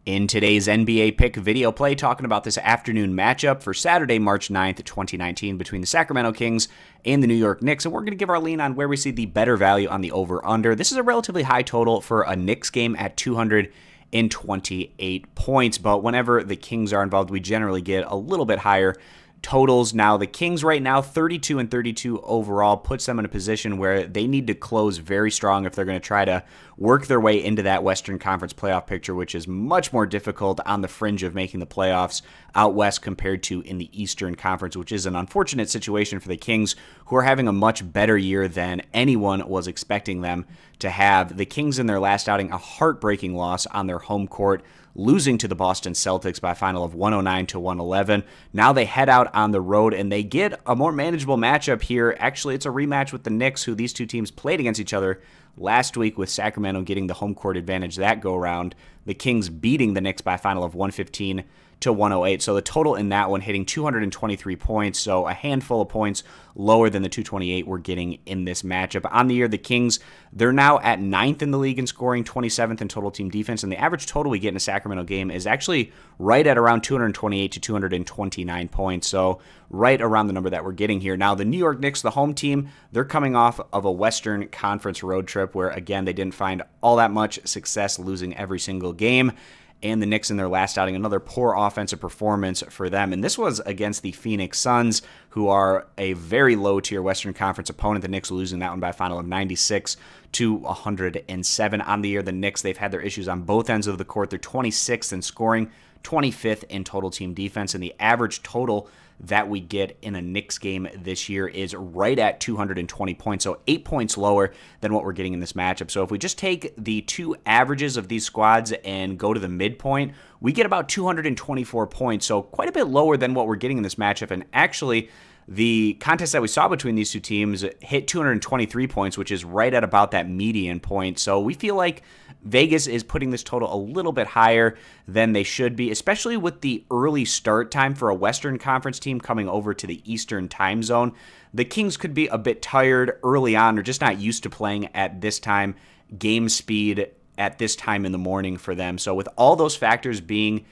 In today's NBA pick video play, talking about this afternoon matchup for Saturday, March 9th, 2019, between the Sacramento Kings and the New York Knicks, and we're going to give our lean on where we see the better value on the over-under. This is a relatively high total for a Knicks game at 228 points, but whenever the Kings are involved, we generally get a little bit higher totals. Now, the Kings right now, 32-32 overall, puts them in a position where they need to close very strong if they're going to try to work their way into that Western Conference playoff picture, which is much more difficult on the fringe of making the playoffs out west compared to in the Eastern Conference, which is an unfortunate situation for the Kings, who are having a much better year than anyone was expecting them to have. The Kings in their last outing, a heartbreaking loss on their home court, losing to the Boston Celtics by a final of 109-111. Now they head out on the road and they get a more manageable matchup here. Actually, it's a rematch with the Knicks, who these two teams played against each other last week, with Sacramento getting the home court advantage that go round. The Kings beating the Knicks by a final of 115-108. So the total in that one hitting 223 points, so a handful of points lower than the 228 we're getting in this matchup. On the year, the Kings, they're now at 9th in the league in scoring, 27th in total team defense, and the average total we get in a Sacramento game is actually right at around 228 to 229 points, so right around the number that we're getting here. Now, the New York Knicks, the home team, they're coming off of a Western Conference road trip where, again, they didn't find all that much success, losing every single game. And the Knicks in their last outing, another poor offensive performance for them. And this was against the Phoenix Suns, who are a very low-tier Western Conference opponent. The Knicks losing that one by a final of 96-107. On the year, the Knicks, they've had their issues on both ends of the court. They're 26th in scoring, 25th in total team defense, and the average total that we get in a Knicks game this year is right at 220 points, so 8 points lower than what we're getting in this matchup. So if we just take the two averages of these squads and go to the midpoint, we get about 224 points, so quite a bit lower than what we're getting in this matchup. And actually, the contest that we saw between these two teams hit 223 points, which is right at about that median point. So we feel like Vegas is putting this total a little bit higher than they should be, especially with the early start time for a Western Conference team coming over to the Eastern time zone. The Kings could be a bit tired early on, or just not used to playing at this time, game speed at this time in the morning for them. So with all those factors being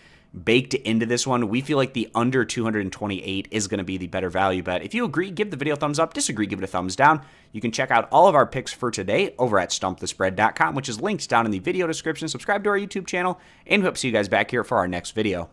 baked into this one, we feel like the under 228 is going to be the better value bet. If you agree, give the video a thumbs up. Disagree, give it a thumbs down. You can check out all of our picks for today over at stumpthespread.com, which is linked down in the video description. Subscribe to our YouTube channel, and we hope to see you guys back here for our next video.